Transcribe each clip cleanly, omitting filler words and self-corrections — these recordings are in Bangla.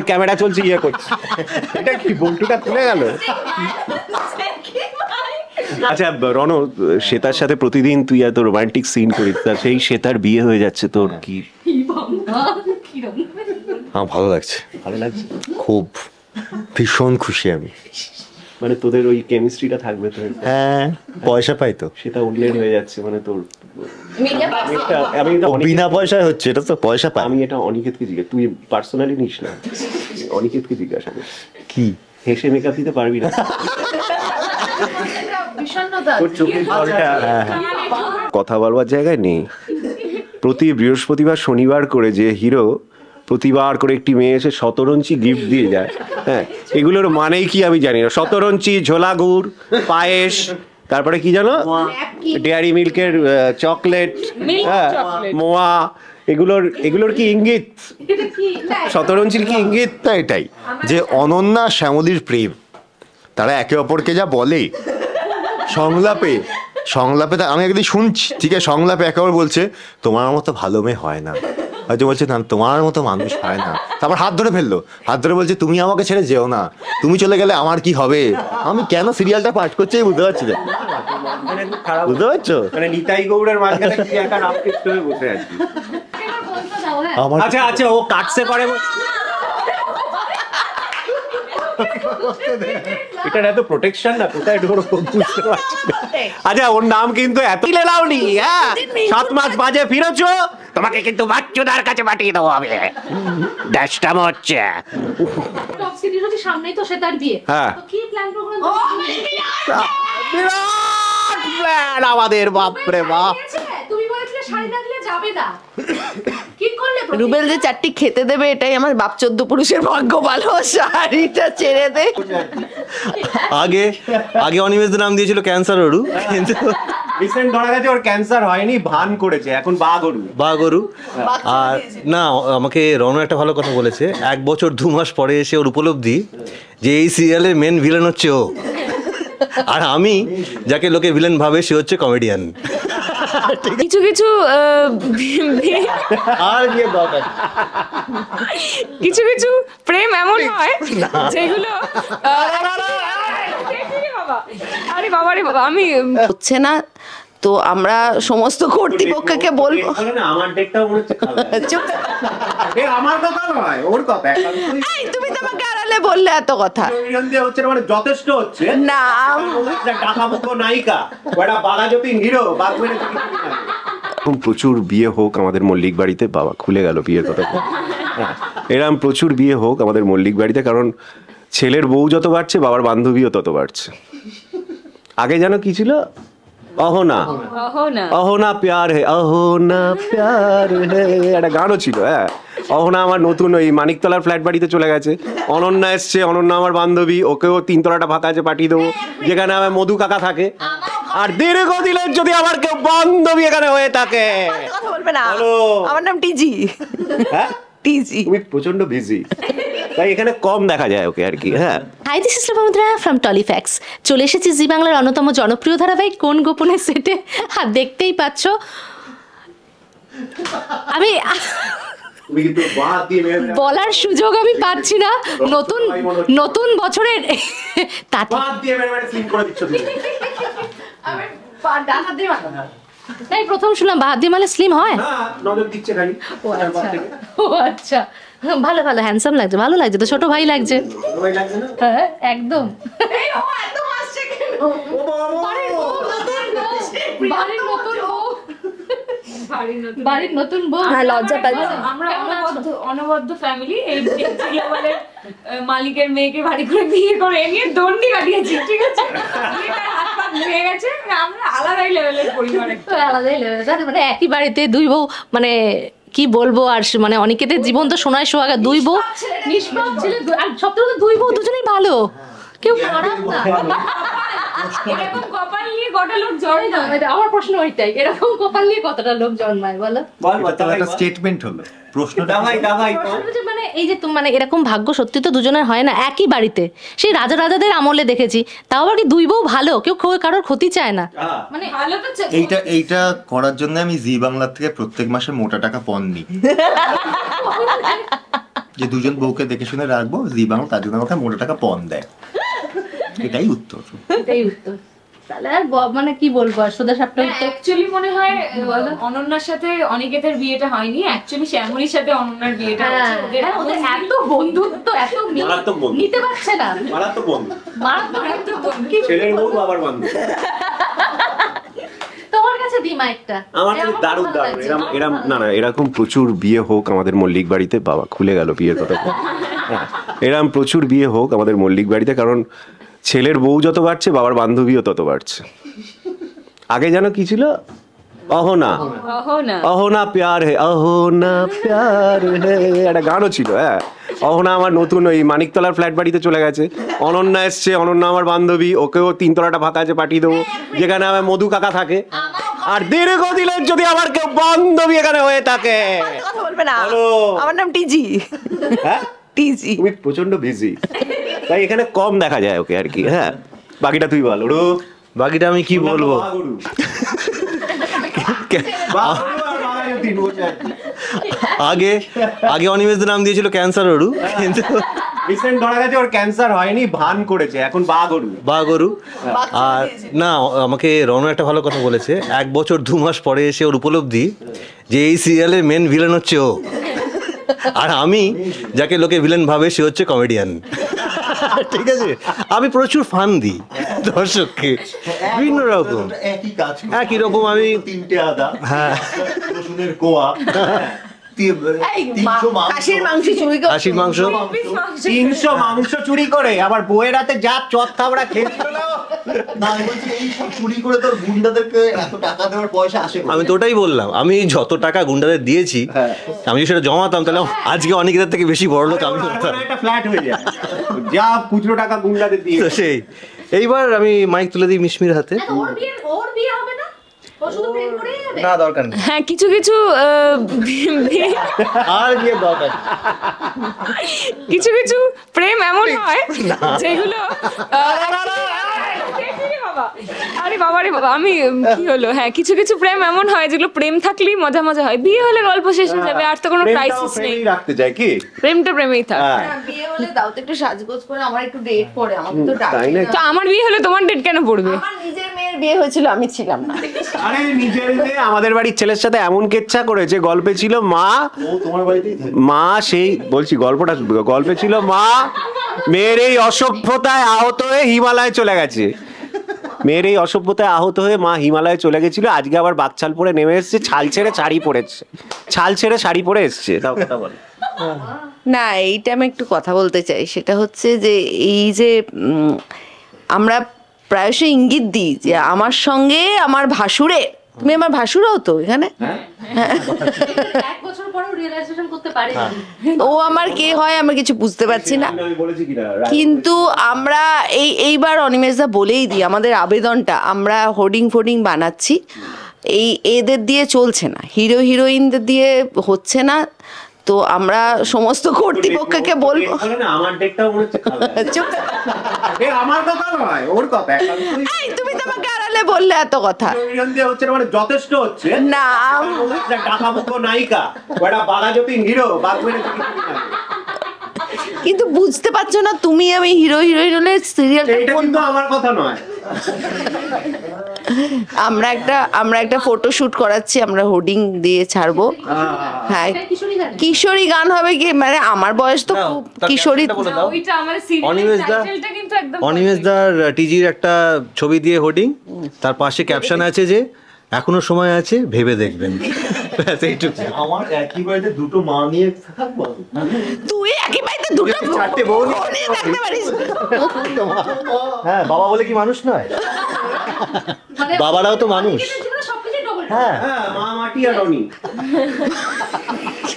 ক্যামেরা চলছে, ইয়ে করছে, এটা কি বল্টুটা তুলে গেল? আচ্ছা রণ, শ্বেতার সাথে প্রতিদিন তুই এত রোমান্টিক সিন করিস, সেই শ্বেতার বিয়ে হয়ে যাচ্ছে, তোর কি? আমার ভালো লাগছে, ভালো লাগছে খুব ভীষণ খুশি আমি। মানে তোদের ওই কেমিস্ট্রিটা থাকবে তো? হ্যাঁ, পয়সা পাই তো, সেটা উল্লেখ হয়ে যাচ্ছে, মানে তোর বিনা পয়সায় হচ্ছে, এটা তো পয়সা পাই। আমি এটা অনিকেতকে জিজ্ঞাসা, তুই পার্সোনালি নিস না, অনিকেতকে জিজ্ঞাসা কর। কি হেসে মেকআপ দিতে পারবি না? কথা বলবার জায়গায় নেই। প্রতি বৃহস্পতিবার শনিবার করে যে হিরো প্রতিবার করে একটি মেয়ে এসে শতরঞ্চি গিফট দিয়ে যায়, হ্যাঁ, এগুলোর মানেই কি আমি জানি না। শতরঞ্চি, ঝোলা গুড়, পায়েস, তারপরে কি জানো, ডেয়ারি মিল্কের চকলেট, হ্যাঁ, মোয়া, এগুলোর কি ইঙ্গিত? শতরঞ্চির কি ইঙ্গিত? তা এটাই যে অনন্যা শ্যামলীর প্রেম, তারা একে অপরকে যা বলে সংলাপে, আমি একদিন শুনছি, ঠিক আছে, সংলাপে একে অপর বলছে তোমার মতো ভালো মেয়ে হয় না, হয়তো বলছে না তোমার মতো মানুষ হয় না, তারপর হাত ধরে ফেললো, হাত ধরে বলছে তুমি আমাকে ছেড়ে যেও না, তুমি চলে গেলে আমার কি হবে। আমি কেন সিরিয়ালটা পাঠ করছি বুঝতে পারছি না, বুঝতে পারছো? মানে নিতাই গৌড়ের মাঝখানে কি একা রামকৃষ্ণ হয়ে বসে আছি। আচ্ছা আচ্ছা, ও কাটছে পারে, এটার এত প্রোটেকশন না, কোথায় ঢোকো বুঝতে পারছি না। আচ্ছা, ওর নাম কিন্তু এত লাউনি, হ্যাঁ, 7 মাস বাজে ফিরেছো, তোমাকে কিন্তু বাচ্চুদার কাছে পাঠিয়ে দেবো আমি, ড্যাশটা হচ্ছে। সামনেই তো শ্বেতার বিয়ে, হ্যাঁ, কি প্ল্যান প্রোগ্রাম? বিরাট প্ল্যান আমাদের, বাপরে বাপ। তুমি বলেছিলে শাড়ি না দিলে যাবে না, কি করলে? রুবেল যে 4টি খেতে দেবে, এটাই আমার বাপ 14 পুরুষের ভাগ্য ভালো, শাড়িটা ছেড়ে দে। আগে অনিমেষদের নাম দিয়েছিল ক্যান্সার অরু, কিন্তু রিসেন্ট ধরা গেছে ওর ক্যান্সার হয়নি, ভান করেছে, এখন বাগরু। আর না, আমাকে রণ একটা ভালো কথা বলেছে, 1 বছর 2 মাস পরে এসে ওর উপলব্ধি যে এই সিরিয়ালের মেন ভিলেন হচ্ছে ও, আর আমি যাকে লোকে ভিলেন ভাবে সে হচ্ছে কমেডিয়ান। কিছু কিছু আর কি দরকার, কিছু কিছু প্রেম এমন হয় যেগুলো আরে বাবা রে বাবা, আমি হচ্ছে না তো আমরা সমস্ত কর্তৃপক্ষকে বলবো। আমার ডেটটাও মনে হচ্ছে আমার কথা নয়, ওর কথা। তুমি তোমাকে আড়ালে বললে এত কথা, হচ্ছে মানে যথেষ্ট হচ্ছে না, নায়িকা বাঘাযতীন হিরো, প্রচুর বিয়ে হোক আমাদের মল্লিক বাড়িতে। বাবা খুলে গেল বিয়ের কথা। এরকম প্রচুর বিয়ে হোক আমাদের মল্লিক বাড়িতে, কারণ ছেলের বউ যত বাড়ছে বাবার বান্ধবীও তত বাড়ছে। আগে যেন কি ছিল, অহনা প্যার হে, অহনা প্যার হে, একটা গানও ছিল। হ্যাঁ, অহনা আমার নতুন ওই মানিকতলার ফ্ল্যাট বাড়িতে চলে গেছে, অনন্যা এসছে, অনন্যা আমার বান্ধবী, ওকেও 3 তলাটা ভাতা আছে পাঠিয়ে দেবো, যেখানে আমার মধু কাকা থাকে। আর দীর্ঘদিনের যদি আমার কেউ বান্ধবী এখানে হয়ে থাকে, কথা বলবে না, আমার নাম টিজি। হ্যাঁ, টিজি, তুমি প্রচন্ড বিজি, তাই এখানে কম দেখা যায় ওকে আর কি। হ্যাঁ, hi, this is Lopamudra from Tollyfax. চলে এসেছি জি বাংলার অন্যতম জনপ্রিয় ধারাবাহিক কোন গোপনে সেটে। আর দেখতেই পাচ্ছ আমি বলার সুযোগ আমি পাচ্ছি না। নতুন বছরের তাই প্রথম শুনলাম বাদ দিয়ে মালে স্লিম হয়। ও আচ্ছা, ভালো হ্যান্ডসাম লাগছে, ভালো লাগছে তো, ছোট ভাই লাগছে। হ্যাঁ একদম। বাড়ির নতুন বউ, লজ্জা পাচ্ছে। আমরা অনবদ্য ফ্যামিলি, এই মালিকের মেয়েকে বাড়ি করে বিয়ে করে নিয়ে দণ্ডি কাটিয়েছি, ঠিক আছে, হাত পা ধুয়ে গেছে, আমরা আলাদাই লেভেলের পরিবার, আলাদাই লেভেলের, মানে একই বাড়িতে 2 বউ, মানে কি বলবো। আর মানে অনিকেতের জীবন তো সোনায় সোহাগা, 2 বউ, নিষ্পাপ ছেলে, আর সবথেকে 2 বউ দুজনেই ভালো, কেউ খারাপ না। এরকম কপাল নিয়ে গোটা লোক জড়ায়। আমার প্রশ্ন ওইটাই, এরকম কপাল নিয়ে কতটা লোক জন্মায় বলো? একটা স্টেটমেন্ট হলো প্রশ্নটা। মানে এই যে তুমি মানে এরকম ভাগ্য সত্যি তো দুজনের হয় না একই বাড়িতে, সেই রাজা রাজাদের আমলে দেখেছি। তাও আবার কি দুই বউ ভালো, কেউ কারোর ক্ষতি চায় না। মানে ভালো তো এইটা করার জন্য আমি জি বাংলার থেকে প্রত্যেক মাসে মোটা টাকা পণ নিই, যে দুজন বউকে দেখে শুনে রাখবো, জি বাংলা তার জন্য আমাকে মোটা টাকা পণ দেয়। এটাই উত্তর। এটাই উত্তর। তাহলে আর মানে কি বলবো, আর সোজা সাপটা উত্তর। অ্যাকচুয়ালি মনে হয় অনন্যার সাথে অনিকেতের বিয়েটা হয়নি, অ্যাকচুয়ালি শ্যামলীর সাথে অনন্যার বিয়েটা হয়েছে। ওদের এত বন্ধুত্ব, এত মারাত্মক বন্ধু। নিতে পারছে না, মারাত্মক বন্ধু, মারাত্মক বন্ধু। ছেলের বউ বাবার বন্ধু। তোমার কাছে দি মাইকটা। আমার কাছে দারুণ দারুণ এরম না এরকম প্রচুর বিয়ে হোক আমাদের মল্লিক বাড়িতে। বাবা খুলে গেল বিয়ের কথা। এরম প্রচুর বিয়ে হোক আমাদের মল্লিক বাড়িতে, কারণ ছেলের বউ যত বাড়ছে বাবার বান্ধবীও তত বাড়ছে। আগে যেন কি ছিল, অহনা অহনা প্যার হে, অহনা প্যার হে, একটা গানও ছিল। হ্যাঁ, অহনা আমার নতুন ওই মানিকতলার ফ্ল্যাট বাড়িতে চলে গেছে। অনন্যা এসছে, অনন্যা আমার বান্ধবী, ওকেও 3 তলাটা ফাঁকা আছে পাঠিয়ে দেবো, যেখানে আমার মধু কাকা থাকে। আর দীর্ঘদিনের যদি আমার কেউ বান্ধবী এখানে হয়ে থাকে, কথা বলবে না, হ্যালো। আমার নাম টিজি। হ্যাঁ টিজি। তুমি প্রচন্ড বিজি, তাই এখানে কম দেখা যায় ওকে আর কি। হ্যাঁ, বাকিটা তুই বল। ওরু বাকিটা আমি কি বলবো? আগে আগে অনিমেষদের নাম দিয়েছিল ক্যান্সার অরু, কিন্তু রিসেন্ট ধরা গেছে ওর ক্যান্সার হয়নি, ভান করেছে, এখন বাঘরু। বাগরু। আর না, আমাকে রণ একটা ভালো কথা বলেছে, 1 বছর 2 মাস পরে এসে ওর উপলব্ধি যে এই সিরিয়ালের মেন ভিলেন হচ্ছে ও, আর আমি যাকে লোকে ভিলেন ভাবে সে হচ্ছে কমেডিয়ান। ঠিক আছে, আমি প্রচুর ফান দিই দর্শককে বিভিন্ন রকম, একই রকম। আমি 3টে আদা, হ্যাঁ, রসুনের কোয়া, খাসির মাংস চুরি করে, খাসির মাংস, 300 মাংস চুরি করে আবার বউয়ের হাতে যা চট খাবড়া খেয়েছিল। না আমি বলছি এই সব চুরি করে তোর গুন্ডাদেরকে এত টাকা দেওয়ার পয়সা আসে কোথায়? আমি তো ওটাই বললাম, আমি যত টাকা গুন্ডাদের দিয়েছি আমি যদি সেটা জমাতাম তাহলে আজকে অনেকের থেকে বেশি বড় লোক আমি হতাম। একটা ফ্ল্যাট হয়ে যায়, যা খুচরো টাকা গুন্ডাদের দিয়ে। তো সেই এইবার আমি মাইক তুলে দিই মিশমির হাতে। ওর বিয়ে হবে না, ও শুধু প্রেম করেই যাবে। না, দরকার নেই, হ্যাঁ, কিছু কিছু আর বিয়ে দরকার নেই। কিছু কিছু প্রেম এমন হয় যেগুলো আরে বাবা রে বাবা, আমি কি হলো, হ্যাঁ কিছু কিছু প্রেম এমন হয় যেগুলো প্রেম থাকলেই মজা মজা হয়, বিয়ে হলে গল্প শেষ হয়ে যাবে, আর তো কোনো ক্রাইসিস নেই। রাখতে চাই কি, প্রেমটা প্রেমেই থাক। হ্যাঁ, বিয়ে হলে দাও তো একটু সাজগোজ করে, আমার একটু ডেট পড়ে, আমাকে তো তাই ডাকে না? না। তো আমার বিয়ে হলে তোমার ডেট কেন পড়বে? আমার নিজের মেয়ের বিয়ে হয়েছিল, আমি ছিলাম না। আরে নিজের মেয়ে আমাদের বাড়ির ছেলের সাথে এমন কেচ্ছা করেছে, গল্পে ছিল মা, ও তোমার বাড়িতেই থাকে। মা সেই বলছি গল্পটা, গল্পে ছিল মা মেয়ের এই অসভ্যতায় আহত হয়ে হিমালয়ে চলে গেছে। মেয়ের এই অসভ্যতায় আহত হয়ে মা হিমালয়ে চলে গেছিল, আজকে আবার বাকছাল পরে নেমে এসছে, ছাল ছেড়ে শাড়ি পরেছে, ছাল ছেড়ে শাড়ি পরে এসছে। তাও কথা বল। না, এইটা আমি একটু কথা বলতে চাই, সেটা হচ্ছে যে এই যে আমরা প্রায়শই ইঙ্গিত দিই যে আমার সঙ্গে আমার ভাসুরে, তুমি আমার ভাসুরও তো এখানে, 1 বছর পরেও রিয়েলাইজেশন করতে পারে। ও আমার কে হয় আমি কিছু বুঝতে পারছি না। আমি বলেছি কিনা, কিন্তু আমরা এইবার অনিমেষদা বলেই দিই, আমাদের আবেদনটা, আমরা হোর্ডিং ফোর্ডিং বানাচ্ছি, এদের দিয়ে চলছে না, হিরো হিরোইনদের দিয়ে হচ্ছে না, তো আমরা সমস্ত কর্তৃপক্ষকে বলবো। আমার ডেটটাও মনে হচ্ছে খারাপ। চুপ। এ আমার কথা নয়, ওর কথা। এই, তুমি তো আমাকে আড়ালে বললে এত কথা। হচ্ছে না, মানে যথেষ্ট হচ্ছে না, টাকা মুখো নায়িকা, ওটা বাঘাযতীন হিরো, বাঘ মেরেছে কিছুদিন আগে। কিন্তু বুঝতে পারছো না তুমি, আমি হিরো হিরোইন হলে সিরিয়ালটা এইটা কিন্তু আমার কথা নয়। আমরা একটা ফটো শুট করাচ্ছি, আমরা হোর্ডিং দিয়ে ছাড়বো। হ্যাঁ, কিশোরী গান হবে কি, মানে আমার বয়স তো খুব কিশোরী। ওইটা আমাদের সিরিয়ালের টাইটেলটা কিন্তু একদম অনিমেষদার টিজির একটা ছবি দিয়ে হোর্ডিং, তার পাশে ক্যাপশন আছে যে এখনো সময় আছে, ভেবে দেখবেন। এইটুকু। আমার একই বাড়িতে দুটো মা নিয়ে থাকবো। তুই একই বাড়িতে দুটো 4টে বউ নিয়ে থাকতে পারিস? হ্যাঁ, বাবা বলে কি মানুষ নয়? বাবারাও তো মানুষ। হ্যাঁ মা মাটি আর রনি।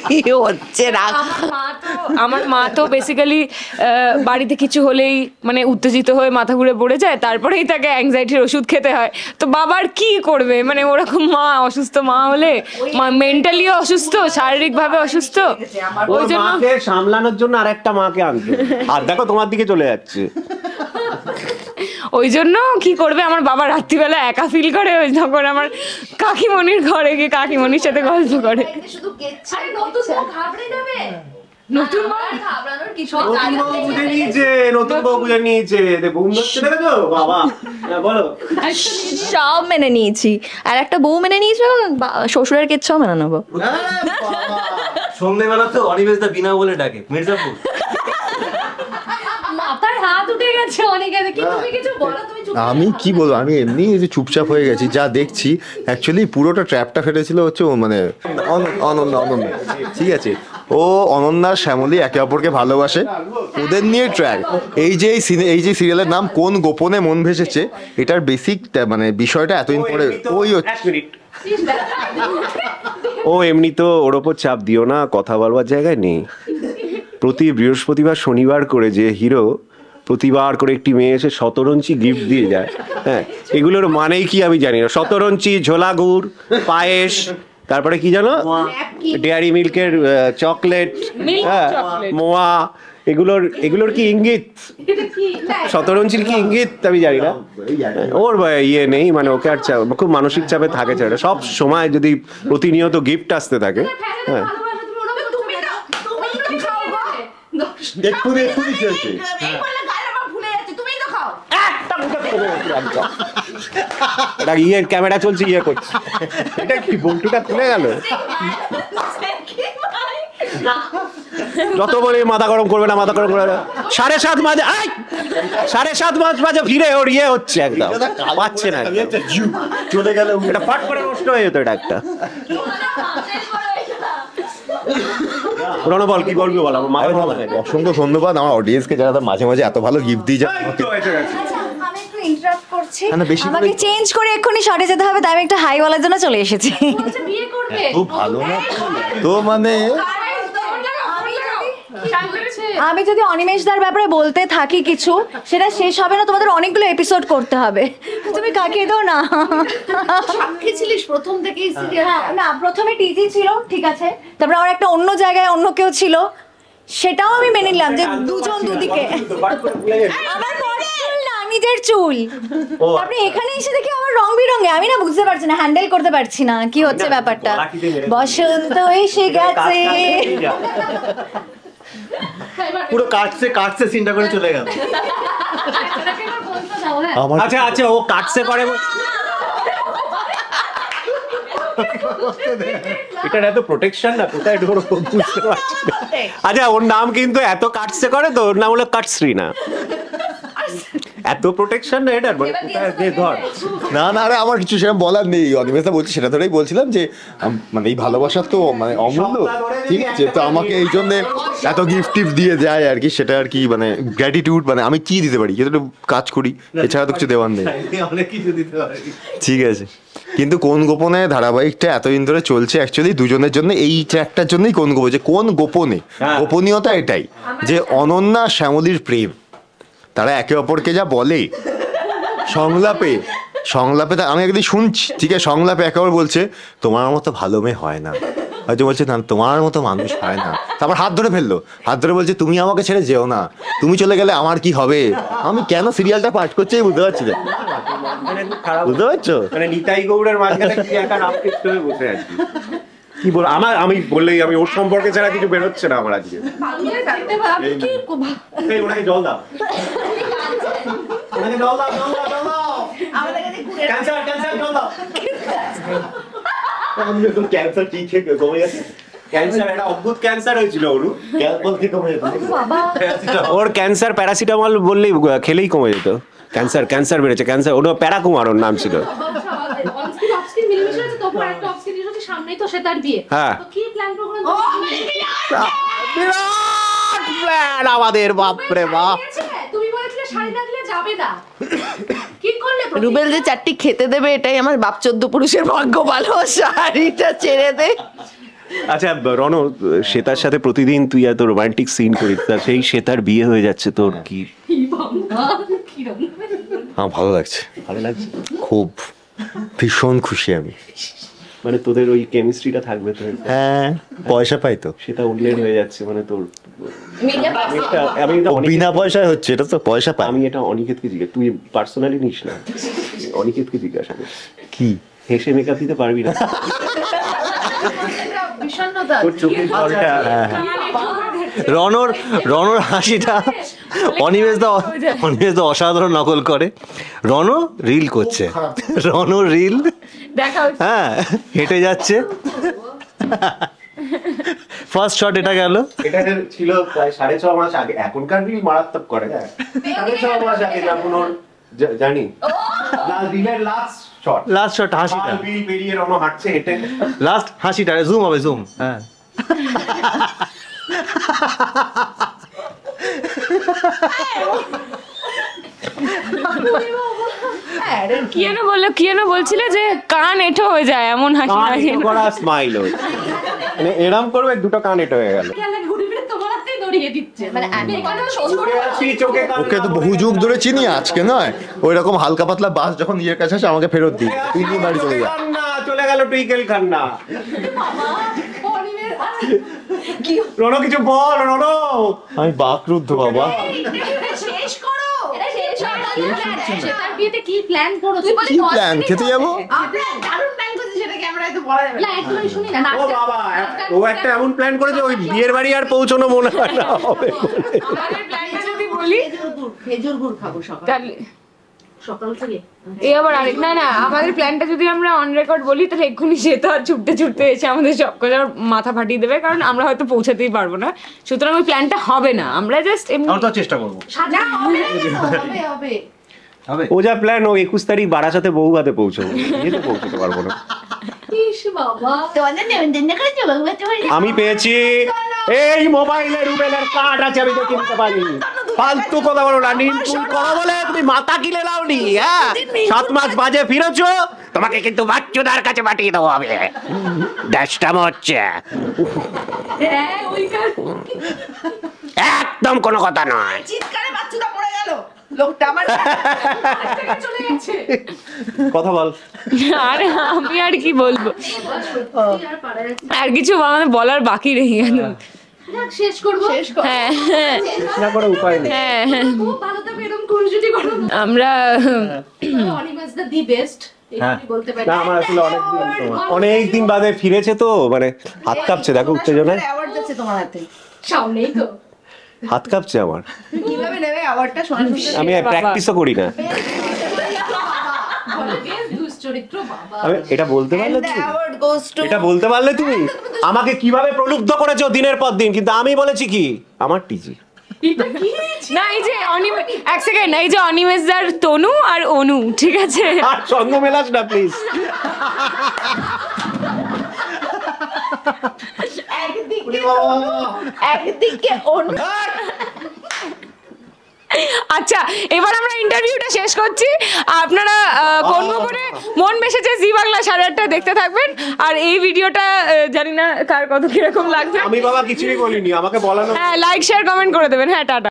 কি হচ্ছে না? আমার মা তো বেসিক্যালি বাড়িতে কিছু হলেই মানে উত্তেজিত হয়ে মাথা ঘুরে পড়ে যায়, তারপরেই তাকে অ্যাংজাইটির ওষুধ খেতে হয়। তো বাবার কি করবে, মানে ওরকম মা, অসুস্থ মা হলে, মা মেন্টালিও অসুস্থ, শারীরিকভাবে অসুস্থ, ওই ওই জন্য মাকে সামলানোর জন্য আরেকটা মাকে আনতো, আর দেখো তোমার দিকে চলে যাচ্ছে। ওই জন্য কি করবে, আমার বাবা রাত্রিবেলা একা ফিল করে, ওই যখন আমার কাকিমণির ঘরে গিয়ে কাকিমণির সাথে গল্প করে। নতুন নতুন বউ বুঝে নিয়েছে, নতুন বউ বুঝে নিয়েছে, বুম ধরছে দেখেছো বাবা। হ্যাঁ, বলো। সব মেনে নিয়েছি, আর একটা বউ মেনে নিয়েছি, এখন শ্বশুরের কিচ্ছাও মেনে নেবো। সন্ধ্যেবেলা তো অনিমেষ দা বিনা বলে ডাকে মির্জাপুর। মাথায় হাত উঠে গেছে অনেকের, কি তুমি কিছু বলো, তুমি চুপ আমি কি বলবো, আমি এমনি এই যে চুপচাপ হয়ে গেছি, যা দেখছি অ্যাকচুয়ালি পুরোটা ট্র্যাপটা ফেটেছিল হচ্ছে ও মানে অনন্যা। ঠিক আছে, ও অনন্যার শ্যামলী একে অপরকে ভালোবাসে, ওদের নিয়ে ট্র্যাক। এই যে সিরিয়ালের নাম কোন গোপনে মন ভেসেছে, এটার বেসিক মানে বিষয়টা এতদিন পরে ওই হচ্ছে। ও এমনি তো ওর ওপর চাপ দিও না, কথা বলবার জায়গায় নেই। প্রতি বৃহস্পতিবার শনিবার করে যে হিরো প্রতিবার করে একটি মেয়ে এসে শতরঞ্চি গিফট দিয়ে যায়, হ্যাঁ, এগুলোর মানেই কি আমি জানি না। শতরঞ্চি, ঝোলা গুড়, পায়েস, তারপরে কি জানো, ডেয়ারি মিল্কের চকলেট, হ্যাঁ, মোয়া, এগুলোর কি ইঙ্গিত? শতরঞ্চির কি ইঙ্গিত আমি জানি না। ওর ইয়ে নেই, মানে ওকে আর খুব মানসিক চাপে থাকে, ছেলেটা সব সময় যদি প্রতিনিয়ত গিফট আসতে থাকে। হ্যাঁ, ইয়ে ক্যামেরা চলছে, ইয়ে করছে, এটা কি বল্টুটা তুলে গেল? যত বলে মাথা গরম করবে না, মাথা গরম করবে না। 7:30 বাজে, 7:30 বাজে ফিরে ওর ইয়ে হচ্ছে, একদম পাচ্ছে না, চলে গেল, এটা ফাট করে নষ্ট হয়ে যেত এটা একটা। রণ বল, কি বলবি বল, আমার মায়ের ভালো লাগে। অসংখ্য ধন্যবাদ আমার অডিয়েন্সকে, যারা মাঝে মাঝে এত ভালো গিফট দিয়ে যায়। আমি একটু ইন্টারাপ্ট করছি, না, বেশি করে- আমাকে চেঞ্জ করে এক্ষুনি শর্টে যেতে হবে, তাই আমি একটু হাই বলার জন্য চলে এসেছি। বিয়ে করবে। খুব ভালো না তো, মানে আমি যদি অনিমেষদার ব্যাপারে বলতে থাকি কিছু, সেটা শেষ হবে না, তোমাদের অনেকগুলো এপিসোড করতে হবে। তুমি কাকিয়ে দাও না। সাক্ষী ছিলিস প্রথম থেকেই সিরিয়াল? হ্যাঁ, না, প্রথমে টিজি ছিল, ঠিক আছে, তারপর আমার একটা অন্য জায়গায় অন্য কেউ ছিল, সেটাও আমি মেনে নিলাম যে দুজন দুদিকে। আমার পরে চুল না, নিজের চুল। আপনি এখানে এসে দেখি আমার রং বিরঙে, আমি না বুঝতে পারছি না, হ্যান্ডেল করতে পারছি না কি হচ্ছে ব্যাপারটা। বসন্ত এসে গেছে। পুরো কাটছে সিনটা করে চলে গেল। আচ্ছা আচ্ছা, ও কাটছে করে, এটা এত প্রোটেকশন না, কোথায় ঢোর বুঝতে পারছি না। আচ্ছা, ওর নাম কিন্তু এত কাটছে করে তো, ওর নাম হলো কাটশ্রী না, এত প্রোটেকশন না এটার, মানে কোথায় যে ধর। না না, আরে আমার কিছু সেরকম বলার নেই, অনিমেষদা বলছি সেটা ধরেই বলছিলাম যে মানে এই ভালোবাসা তো মানে অমূল্য, ঠিক আছে, তো আমাকে এই জন্য এত গিফট টিফট দিয়ে যায় আর কি, সেটা আর কি মানে গ্র্যাটিটিউড, মানে আমি কি দিতে পারি, যেটা কাজ করি, এছাড়া তো কিছু দেওয়ার নেই। অনেক কিছু দিতে পারে। ঠিক আছে, কিন্তু কোন গোপনে ধারাবাহিকটা এতদিন ধরে চলছে অ্যাকচুয়ালি দুজনের জন্য, এই ট্র্যাকটার জন্যই কোন গোপনে, যে কোন গোপনে, গোপনীয়তা এটাই যে অনন্যা শ্যামলীর প্রেম, তারা একে অপরকে যা বলে সংলাপে, আমি একদিন শুনছি, ঠিক আছে, সংলাপে একে অপর বলছে তোমার মতো ভালো মেয়ে হয় না, হয়তো বলছে না তোমার মতো মানুষ হয় না, তারপর হাত ধরে ফেললো, হাত ধরে বলছে তুমি আমাকে ছেড়ে যেও না, তুমি চলে গেলে আমার কি হবে। আমি কেন সিরিয়ালটা পাঠ করছি বুঝতে পারছি না, বুঝতে পারছো, মানে নিতাই গৌড়ের মাঝখানে কি একটা আপডেট হয়ে বসে আছি, কি বল, আমি বললেই আমি ওর সম্পর্কে ছাড়া কিছু বেরোচ্ছে না আমার আজকে। এই ওনাকে জল দাও, ওনাকে জল দাও, জল দাও, জল দাও, ক্যান্সার জল দাও। আমি যখন ক্যান্সার ঠিক থেকে কমে গেছে, ক্যান্সার একটা অদ্ভুত ক্যান্সার হয়েছিল ওর, বলতে কমে যেত, ওর ক্যান্সার প্যারাসিটামল বললেই খেলেই কমে যেত, ক্যান্সার বেড়েছে, ক্যান্সার, ওটা প্যারাকুমার ওর নাম ছিল। সামনেই তো সে তার বিয়ে, হ্যাঁ, তো কি প্ল্যান প্রোগ্রাম? বিরাট প্ল্যান আমাদের, বাপরে বাপ। তুমি বলেছিলে শাড়ি রাখলে যাবে না কি করলে রুবেল যে 4টি খেতে দেবে এটাই আমার বাপ 14 পুরুষের ভাগ্য ভালো, শাড়িটা ছেড়ে দে। আচ্ছা রণ, শ্বেতার সাথে প্রতিদিন তুই এত রোমান্টিক সিন করিস, তা সেই শ্বেতার বিয়ে হয়ে যাচ্ছে, তোর কি আমার ভালো লাগছে, ভালো লাগছে? খুব ভীষণ খুশি আমি। মানে তোদের ওই কেমিস্ট্রিটা থাকবে তো? হ্যাঁ, পয়সা পাই তো। সেটা উল্লেখ হয়ে যাচ্ছে, মানে তোর বিনা পয়সায় হচ্ছে, এটা তো পয়সা পাই। আমি এটা অনিকেতকে জিজ্ঞেস, তুই পার্সোনালি নিস না, অনিকেতকে জিজ্ঞাসা কর। কি হেসে মেকআপ দিতে পারবি না? তোর চোখের জলটা রণর হাসিটা অনিমেষ দা অসাধারণ নকল করে। রণ রিল করছে, রণ রিল দেখা হচ্ছে। হ্যাঁ হেঁটে যাচ্ছে, ফার্স্ট শট এটা গেল। এটা ছিল প্রায় 6.5 মাস আগে, এখনকার রিল মারাত্মক করে। 6.5 মাস আগে যখন ওর জানি রিলের লাস্ট শট হাসিটা, বিল পেরিয়ে রণ হাঁটছে হেঁটে, লাস্ট হাসিটা জুম হবে, জুম। হ্যাঁ কি যেন বলছিলে যে কান এঁটো হয়ে যায় এমন হাসি হাসি করা স্মাইল হয়, মানে এরম করবে দুটো কান এঁটো হয়ে গেল। ওকে তো বহু যুগ ধরে চিনি, আজকে নয়। ওই রকম হালকা পাতলা বাস যখন নিজের কাছে আসে আমাকে ফেরত দিই, তুই নিয়ে বাড়ি চলে যা। চলে গেল টুইকেল খান্না। রণ কিছু বল, রণ। আমি বাকরুদ্ধ বাবা। কি প্ল্যান করছো? কি প্ল্যান? খেতে যাবো? ও বাবা, ও একটা এমন প্ল্যান করেছে ওই বিয়ের বাড়ি আর পৌঁছানো মনে হয় না হবে। আমাদের প্ল্যানটা যদি বলি, খেজুর গুড় খাবো সকাল তাহলে সকাল থেকে। এই আবার আরেক না আমাদের প্ল্যানটা যদি আমরা অন রেকর্ড বলি তাহলে এক্ষুনি সে তো আর ছুটতে এসে আমাদের সব কথা মাথা ফাটিয়ে দেবে, কারণ আমরা হয়তো পৌঁছাতেই পারবো না। সুতরাং ওই প্ল্যানটা হবে না, আমরা জাস্ট এমনি আমরা তো চেষ্টা করবো। হবে ও যা প্ল্যান, ও 21 তারিখ বারাসাতে বউভাতে পৌঁছাবো, যেতে পৌঁছতে পারবো না। আমি পেয়েছি এই মোবাইলে রুবেলের কার্ড আছে, আমি তো কিনতে পারি। ফালতু কথা বলো না, নিমপুল করো বলে তুমি মাথা কিনে নাওনি। হ্যাঁ, 7 মাস বাজে ফিরেছো, তোমাকে কিন্তু বাচ্চুদার কাছে পাঠিয়ে দেবো আমি। ড্যাশটাম হচ্ছে একদম কোনো কথা নয়। চিৎকারে বাচ্চুটা পড়ে গেল, লোকটা আমার চলে গেছে। কথা বল। আরে আমি আর কি বলবো, আর কিছু আমাদের বলার বাকি রয়ে গেল। শেষ করবো। হ্যাঁ চেষ্টা করে উপায় নেই। হ্যাঁ খুব ভালো থাকবে, এরকম কুরুচুটি করো। আমরা অনিমেষ দা দি বেস্ট বলতে পারি। না, আমার আসলে অনেকদিন বাদে ফিরেছে তো, মানে হাত কাঁপছে, দেখো উত্তেজনায় অ্যাওয়ার্ড যাচ্ছে তোমার হাতে। সামনেই তো হাত কাঁপছে আমার। কিভাবে নেবে অ্যাওয়ার্ডটা? শোনা আমি প্র্যাকটিসও করি না। দুশ্চরিত্র বাবা। আমি এটা বলতে পারলে তুমি, অ্যাওয়ার্ড গোস টু, এটা বলতে পারলে তুমি আমাকে কিভাবে প্রলুব্ধ করেছো দিনের পর দিন, কিন্তু আমি বলেছি কি আমার টিজি। না এই যে এক সেকেন্ড, এই যে অনিমেষ দার তনু আর অনু, ঠিক আছে? আর সঙ্গ মেলাস না প্লিজ। একদিকে অন্য। আচ্ছা এবার আমরা ইন্টারভিউটা শেষ করছি। আপনারা কোন করে মন বেসেছে জি বাংলা 8:30 দেখতে থাকবেন। আর এই ভিডিওটা জানি না কার কত কিরকম লাগবে। আমি বাবা কিছুই বলিনি, আমাকে বলানো। হ্যাঁ, লাইক শেয়ার কমেন্ট করে দেবেন। হ্যাঁ, টাটা।